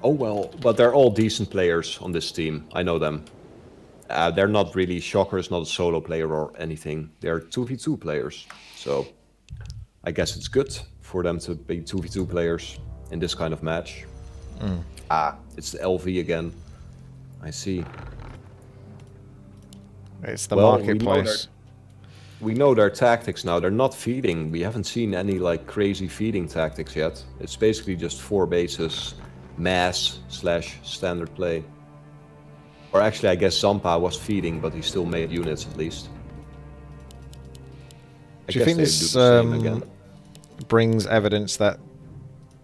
Oh well, but they're all decent players on this team. I know them. They're not really... Shocker is not a solo player or anything. They're 2v2 players. So I guess it's good for them to be 2v2 players in this kind of match. It's the LV again. I see. It's the marketplace. We know their tactics now. They're not feeding. We haven't seen any like crazy feeding tactics yet. It's basically just 4 bases, mass / standard play. Or actually, I guess Zampa was feeding, but he still made units at least. Do you think this brings evidence that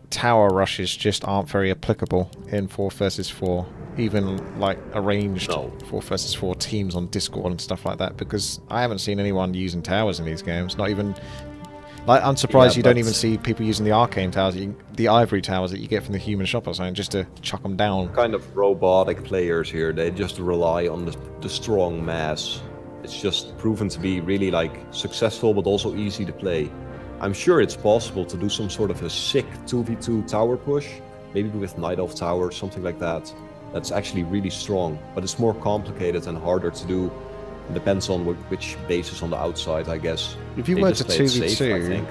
tower rushes just aren't very applicable in 4 versus 4? Even like arranged 4 versus 4 teams on Discord and stuff like that? Because I haven't seen anyone using towers in these games. Not even... Like, I'm surprised you don't even see people using the arcane towers, the ivory towers that you get from the human shop or something, just to chuck them down. Kind of robotic players here. They just rely on the strong mass. It's just proven to be really like successful, but also easy to play. I'm sure it's possible to do some sort of a sick 2v2 tower push, maybe with Night Elf Tower, something like that. That's actually really strong, but it's more complicated and harder to do. It depends on which base is on the outside, I guess. If you were to 2v2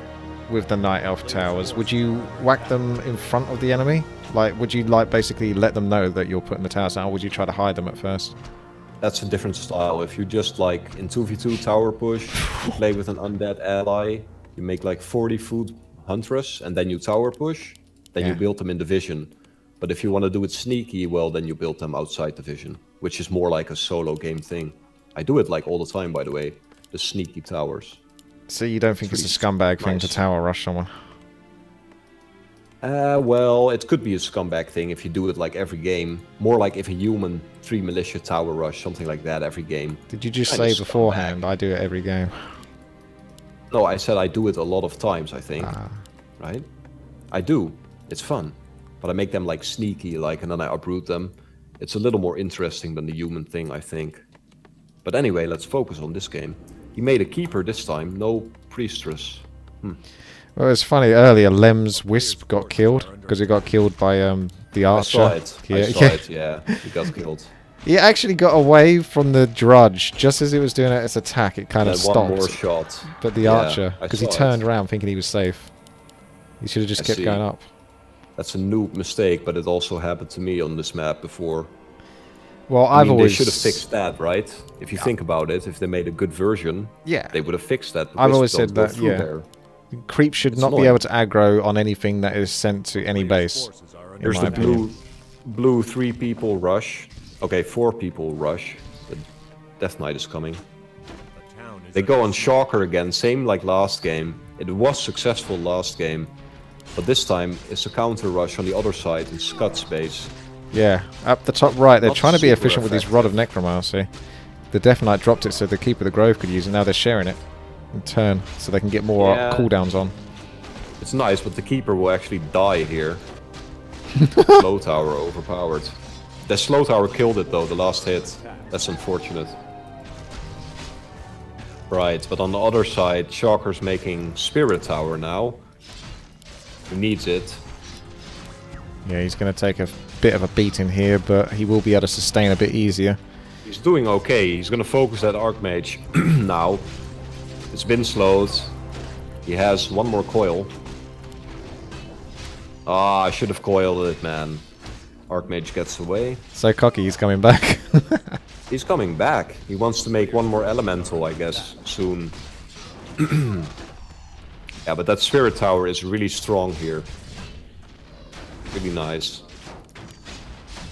with the Night Elf Towers, would you whack them in front of the enemy? Like, would you like basically let them know that you're putting the towers down, or would you try to hide them at first? That's a different style. If you just like in 2v2 tower push, you play with an undead ally, you make like 40 food Huntress, and then you tower push, then you build them in division. But if you want to do it sneaky, well, then you build them outside division, which is more like a solo game thing. I do it like all the time, by the way, the sneaky towers. So you don't think it's a scumbag thing to tower rush someone? Well, it could be a scumbag thing if you do it like every game. More like if a human 3 militia tower rush, something like that every game. Did you just say beforehand, I do it every game? No, I said I do it a lot of times, I think. Right? I do. It's fun. But I make them like sneaky, like, and then I uproot them. It's a little more interesting than the human thing, I think. But anyway, let's focus on this game. He made a keeper this time, no priestess. Well, it's funny, earlier Lem's Wisp got killed, because he got killed by the archer. I saw it, yeah, he got killed. He actually got away from the Drudge, just as it was doing its attack, it kind of stopped. One more shot. But the archer, because he turned around thinking he was safe. He should have just kept going up. That's a noob mistake, but it also happened to me on this map before. Well, I mean, they should have fixed that, right? If you think about it, if they made a good version, they would have fixed that. I've always said that, Creep should not be able to aggro on anything that is sent to any base. Here's the blue 3 people rush. Okay, 4 people rush. The Death Knight is coming. They go on Shocker again, same like last game. It was successful last game. But this time, it's a counter rush on the other side in Skutt's base. Yeah, up the top right, they're trying to be efficient with this Rod of Necromancy. The Death Knight dropped it so the Keeper of the Grove could use it, now they're sharing it in turn, so they can get more cooldowns on. It's nice, but the Keeper will actually die here. Slow Tower overpowered. The Slow Tower killed it though, the last hit. That's unfortunate. Right, but on the other side, Shocker's making Spirit Tower now. He needs it. Yeah, he's going to take a bit of a beating here, but he will be able to sustain a bit easier. He's doing okay. He's going to focus that Archmage now. It's been slowed. He has 1 more coil. Ah, I should have coiled it, man. Archmage gets away. So cocky, he's coming back. He's coming back. He wants to make 1 more elemental, I guess, soon. Yeah, but that Spirit Tower is really strong here. Really nice.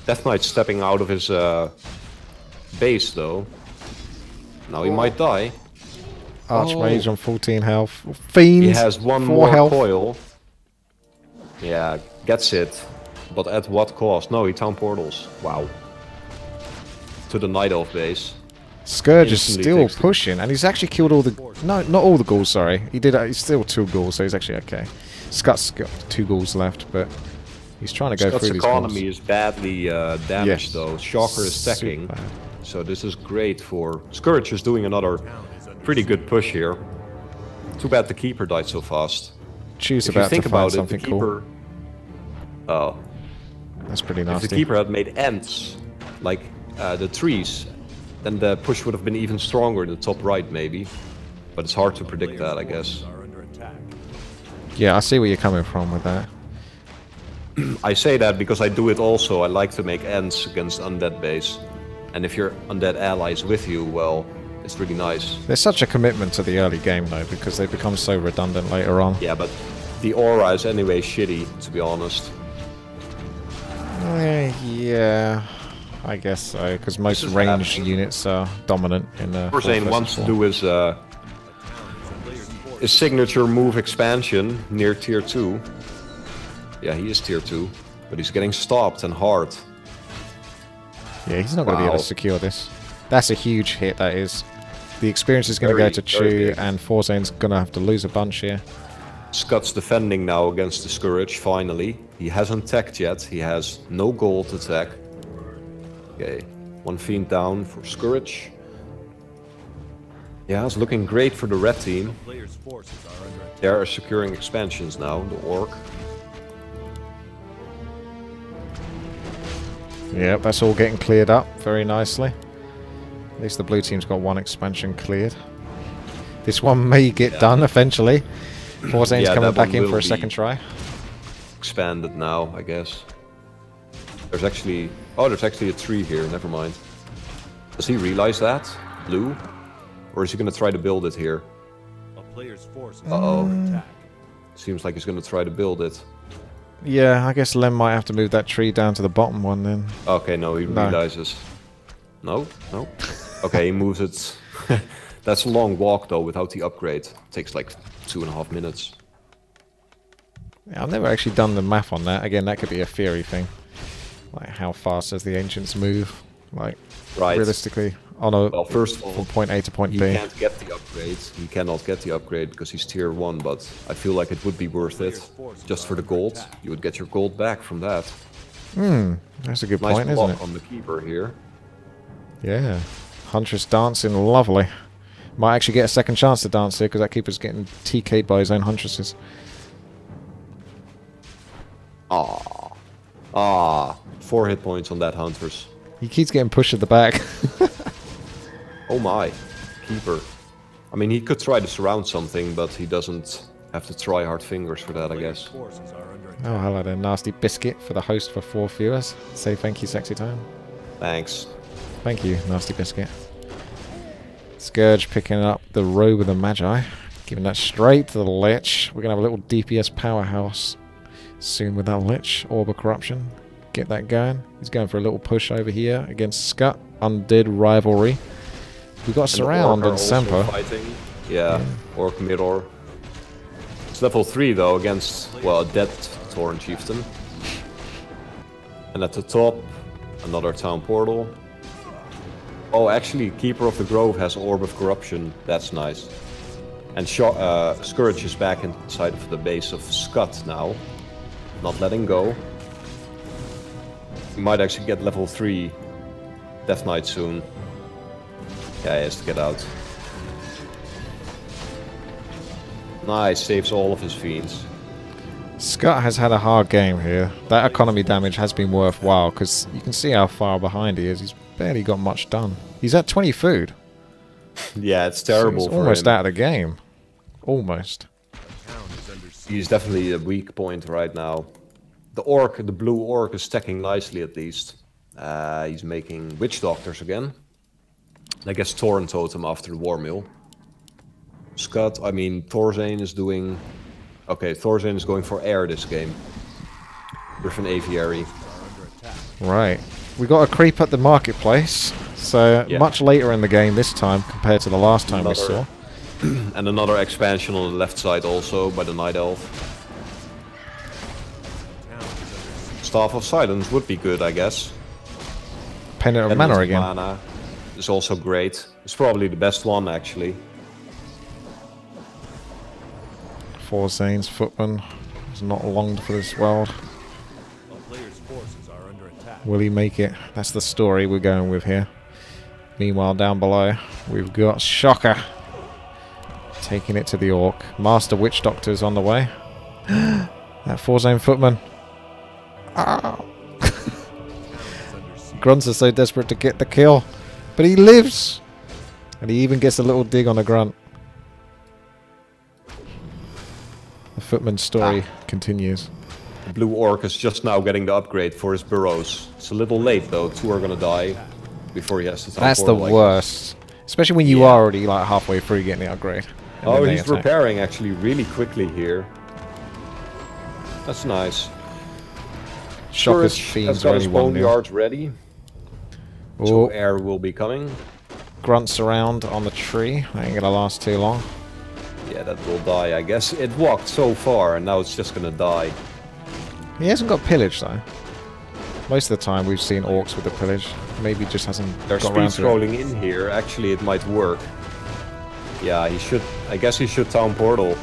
Death Knight stepping out of his base, though. Now he might die. Archmage on 14 health. Fiend! He has 1 more coil. Yeah, gets it. But at what cost? No, he town portals. Wow. To the Night Elf base. Scourge is still pushing, and he's actually killed all the... No, not all the ghouls, sorry. He's still 2 ghouls, so he's actually okay. Skutt's got 2 ghouls left, but he's trying to go through these ghouls. Economy is badly damaged, though. Shocker is stacking, so this is great for... Scourge is doing another pretty good push here. Too bad the Keeper died so fast. Choose about to find something cool. Oh. That's pretty If nasty. the keeper had made ends, like the trees, then the push would have been even stronger in the top right, maybe. But it's hard to predict that, I guess. Yeah, I see where you're coming from with that. I say that because I do it also. I like to make ends against undead base. And if your undead ally is with you, well, it's really nice. There's such a commitment to the early game, though, because they become so redundant later on. Yeah, but the aura is anyway shitty, to be honest. Yeah, I guess so, because most ranged units are dominant in the Thorzain wants to do his signature move expansion near tier 2. Yeah, he is tier 2, but he's getting stopped and hard. Yeah, he's not going to be able to secure this. That's a huge hit, that is. The experience is going to go to Chu, and Thorzain's going to have to lose a bunch here. Skutt's defending now against the Scourge, finally. He hasn't teched yet, he has no gold to tech. Okay, one fiend down for Scourge. Yeah, it's looking great for the red team. They are securing expansions now, the Orc. Yep, that's all getting cleared up very nicely. At least the blue team's got one expansion cleared. This one may get done eventually. Thorzain's coming back in for a second try. Expanded now, I guess. There's actually... Oh, there's actually a tree here, never mind. Does he realize that? Blue? Or is he going to try to build it here? Uh-oh. Seems like he's going to try to build it. Yeah, I guess Lem might have to move that tree down to the bottom one then. Okay, no, he realizes. No? No? Okay, he moves it. That's a long walk though without the upgrade. It takes like 2.5 minutes. Yeah, I've never actually done the math on that. Again, that could be a theory thing. Like, how fast does the Ancients move? Like, realistically, on a well, first of all, from point A to point B. He can't get the upgrade. He cannot get the upgrade because he's tier 1, but I feel like it would be worth it. Just for the gold. You would get your gold back from that. That's a good point, isn't it? On the keeper here. Yeah. Huntress dancing, lovely. Might actually get a second chance to dance here because that keeper's getting TK'd by his own Huntresses. Ah, 4 hit points on that Huntress. He keeps getting pushed at the back. Oh my, keeper. I mean, he could try to surround something, but he doesn't have to try hard fingers for that, I guess. Oh, hello there, Nasty Biscuit for the host for 4 viewers. Say thank you, Sexy Time. Thanks. Thank you, Nasty Biscuit. Scourge picking up the Robe of the Magi. Giving that straight to the Lich. We're going to have a little DPS powerhouse soon with that Lich. Orb of Corruption. Get that going. He's going for a little push over here against Skutt. Undead Rivalry. We got a surround on Zampa. Yeah, Orc Mirror. It's level 3 though against, well, a dead Tauren Chieftain. And at the top, another Town Portal. Oh, actually, Keeper of the Grove has Orb of Corruption. That's nice. And Scourge is back inside of the base of Skutt now. Not letting go. He might actually get level 3 Death Knight soon. Yeah, he has to get out. Nice, saves all of his fiends. Skutt has had a hard game here. That economy damage has been worthwhile because you can see how far behind he is. He's barely got much done. He's at 20 food. Yeah, it's terrible so for almost him. out of the game. Almost. He's definitely a weak point right now. The Orc, the blue Orc, is stacking nicely at least. He's making Witch Doctors again. I guess Tauren Totem after the War Mill. Skutt, I mean, Thorzain is doing... Okay, Thorzain is going for air this game. With an Aviary. Right. We got a creep at the marketplace. So, much later in the game this time compared to the last time we saw. And another expansion on the left side also by the Night Elf. Staff of Silence would be good, I guess. Pendant of Mana again. Mana is also great. It's probably the best one, actually. Thorzain's Footman is not longed for this world. Will he make it? That's the story we're going with here. Meanwhile, down below, we've got Shocker taking it to the Orc. Master Witch Doctor's on the way. That Thorzain Footman. Oh. Grunts are so desperate to get the kill. But he lives! And he even gets a little dig on a grunt. The footman's story continues. The blue orc is just now getting the upgrade for his burrows. It's a little late though, 2 are gonna die before he has to That's the worst. Especially when you are already like halfway through getting the upgrade. Oh, he's repairing actually really quickly here. That's nice. Shocker's Fiends got are his only 1 boneyards ready. So air will be coming. Grunts around on the tree. That ain't gonna last too long. Yeah, that will die, I guess. It walked so far and now it's just gonna die. He hasn't got pillage though. Most of the time we've seen orcs with the pillage. Maybe just hasn't They're got speed around to it. scrolling in here. Actually, it might work. Yeah, he should. I guess he should town portal.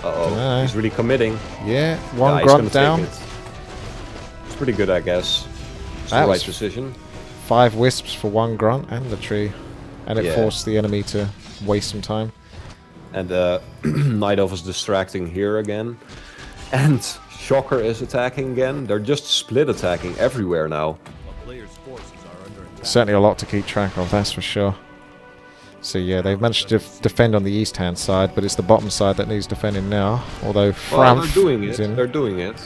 Uh-oh. He's really committing. Yeah, one grunt down. It's pretty good, I guess. It's That the right was decision. 5 wisps for 1 grunt and the tree. And it forced the enemy to waste some time. And Night Elf is distracting here again. And Shocker is attacking again. They're just split attacking everywhere now. Certainly a lot to keep track of, that's for sure. So yeah, they've managed to defend on the east-hand side, but it's the bottom side that needs defending now. Although FhraF they're doing it. is in. They're doing it.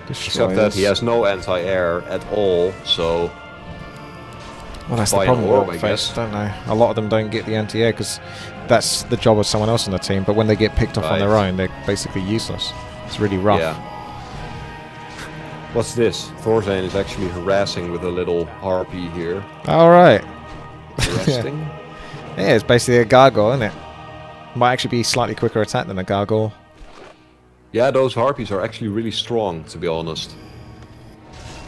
Destroys. Except that he has no anti-air at all, so... Well, that's the problem with orc face, don't they? A lot of them don't get the anti-air because that's the job of someone else on the team, but when they get picked off on their own, they're basically useless. It's really rough. Yeah. What's this? Thorzain is actually harassing with a little harpy here. Alright. Resting. Yeah, it's basically a gargoyle, isn't it? Might actually be slightly quicker attack than a gargoyle. Yeah, those harpies are actually really strong, to be honest.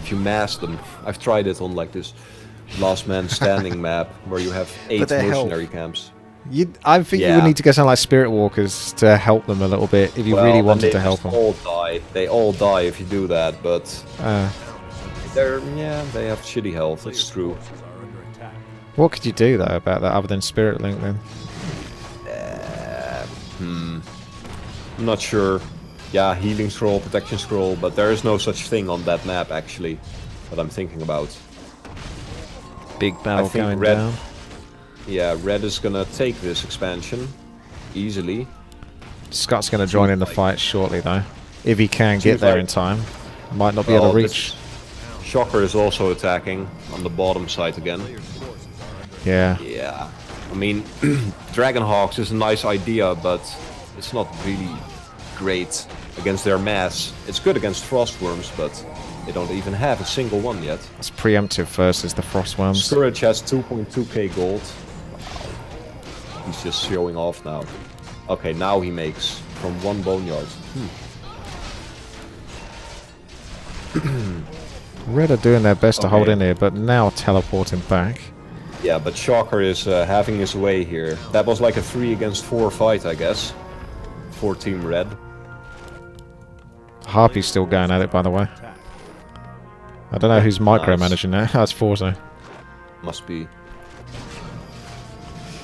If you mass them. I've tried it on like this last man standing map where you have 8 mercenary camps. I think you would need to get something like Spirit Walkers to help them a little bit if you really wanted to help them. All die. They all die if you do that, but they have shitty health. It's true. What could you do though about that other than Spirit Link then? I'm not sure. Yeah, healing scroll, protection scroll, but there is no such thing on that map actually that I'm thinking about. Big battle going down. Yeah, red is gonna take this expansion easily. Skutt's gonna join in the fight shortly though, if he can get there in time. Might not be able to reach. Shocker is also attacking on the bottom side again. Yeah. Yeah. I mean, Dragonhawks is a nice idea, but it's not really great against their mass. It's good against Frostworms, but they don't even have a single one yet. It's preemptive versus the Frostworms. Scourge has 2.2k gold. Wow. He's just showing off now. Okay, now he makes from 1 boneyard. Red are doing their best to hold in here, but now teleporting back. Yeah, but Shocker is having his way here. That was like a 3 against 4 fight, I guess. For Team Red. Harpy's still going at it, by the way. I don't know who's micromanaging now. That's Thorzain. Must be.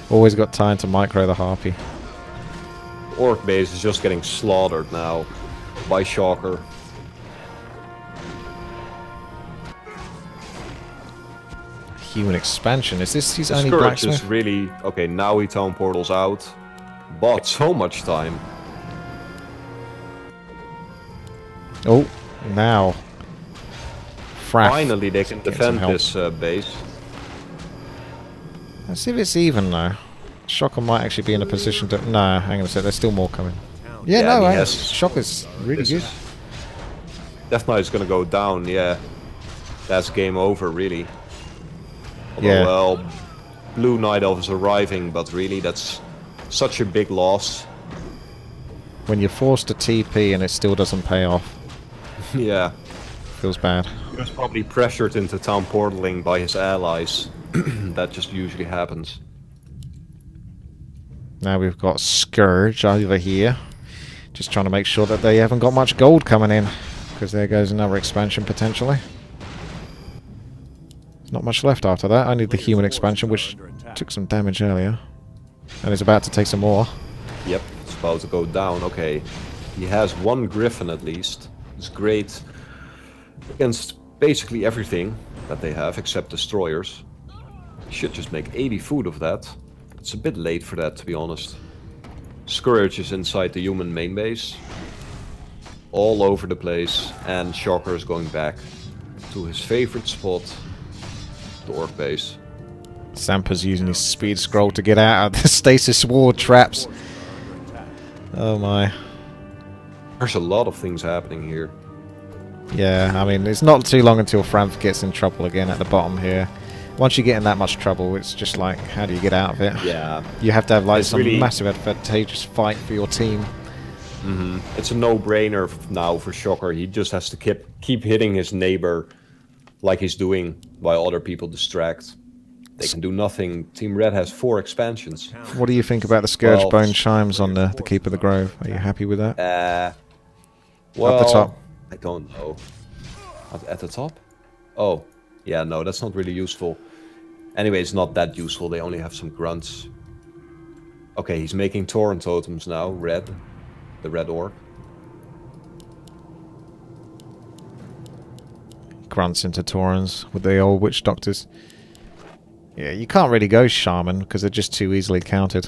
Always got time to micro the Harpy. Orc base is just getting slaughtered now by Shocker. Human expansion. Is this his only Scourge blacksmith? is really okay. Now he town portals out. Bought so much time. Oh, now FhraF. Finally, they can defend this base. Let's see if it's even though. Shocker might actually be in a position to. No, hang on a sec. There's still more coming. Yeah, no, Shocker's really good. Death Knight is gonna go down. Yeah, that's game over, really. Although, Yeah. well, Blue Night Elf is arriving, but really, that's such a big loss. When you're forced to TP and it still doesn't pay off. Yeah. Feels bad. He was probably pressured into town portaling by his allies. That just usually happens. Now we've got Scourge over here. Just trying to make sure that they haven't got much gold coming in. Because there goes another expansion potentially. Not much left after that. I need the human expansion, which took some damage earlier. And is about to take some more. Yep, it's about to go down. Okay. He has 1 Griffin at least. It's great against basically everything that they have except destroyers. Should just make 80 food of that. It's a bit late for that, to be honest. Scourge is inside the human main base. All over the place. And Shocker is going back to his favorite spot. The orc base. Zampa's using his speed scroll to get out of the stasis ward traps. Oh my. There's a lot of things happening here. Yeah, I mean, it's not too long until FhraF gets in trouble again at the bottom here. Once you get in that much trouble, it's just like, how do you get out of it? Yeah. You have to have like it's some really massive advantageous fight for your team. It's a no-brainer now for Shocker. He just has to keep hitting his neighbor like he's doing while other people distract. They can do nothing. Team Red has 4 expansions. What do you think about the Scourge Bone Chimes on the Keep of the Grove? Are you happy with that? Well, at the top. I don't know. At the top? Oh, yeah, no, that's not really useful. Anyway, it's not that useful. They only have some grunts. Okay, he's making Tauren totems now. Red. The red orc. Grunts into Taurens with the old witch doctors. Yeah, you can't really go Shaman because they're just too easily countered.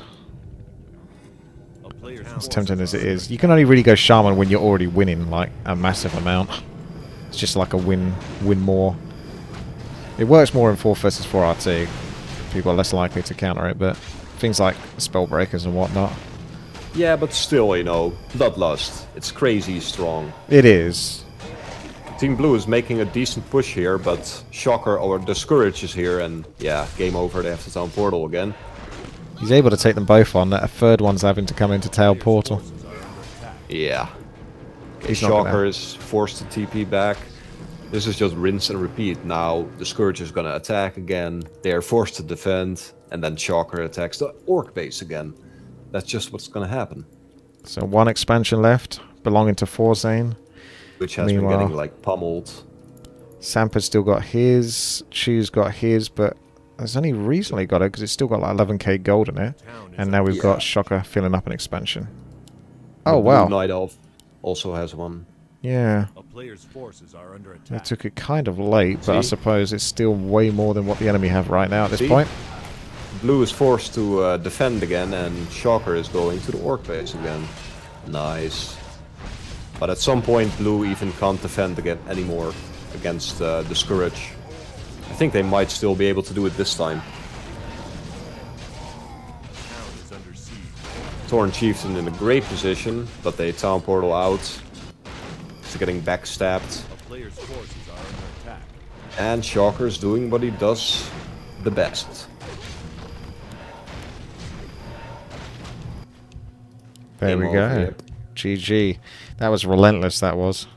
As tempting as it is. You can only really go Shaman when you're already winning like a massive amount. It's just like a win more. It works more in 4 versus 4 RT. People are less likely to counter it, but things like spell breakers and whatnot. Yeah, but still, you know, Bloodlust. It's crazy strong. It is. Team Blue is making a decent push here, but Shocker or the Scourge is here, and yeah, game over. They have to town portal again. He's able to take them both on. A third one's having to come into tail portal. Yeah. Okay, He's Shocker is forced to TP back. This is just rinse and repeat. Now the Scourge is gonna attack again. They are forced to defend, and then Shocker attacks the Orc base again. That's just what's gonna happen. So 1 expansion left, belonging to Thorzain. Which has been getting like pummeled. Zampa's still got his, Chu's got his, but has only recently got it because it's still got like 11k gold in it. And now we've got Shocker filling up an expansion. Oh wow. Night Elf also has one. Yeah. A player's forces are under attack. They took it kind of late, but I suppose it's still way more than what the enemy have right now at this point. Blue is forced to defend again, and Shocker is going to the Orc base again. Nice. But at some point, Blue even can't defend again anymore against the Scourge. I think they might still be able to do it this time. Tauren Chieftain in a great position, but they town portal out. He's getting backstabbed. And Shocker's doing what he does the best. There we go. GG. That was relentless, that was.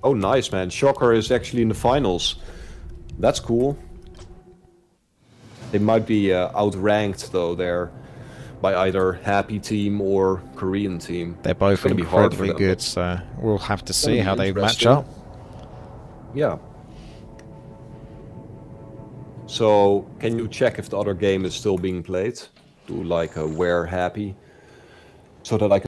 Oh, nice, man. Shocker is actually in the finals. That's cool. They might be outranked, though, there by either Happy Team or Korean Team. They're both incredibly good, so we'll have to see how they match up. Yeah. So, can you check if the other game is still being played? Do like a We're Happy, so that I can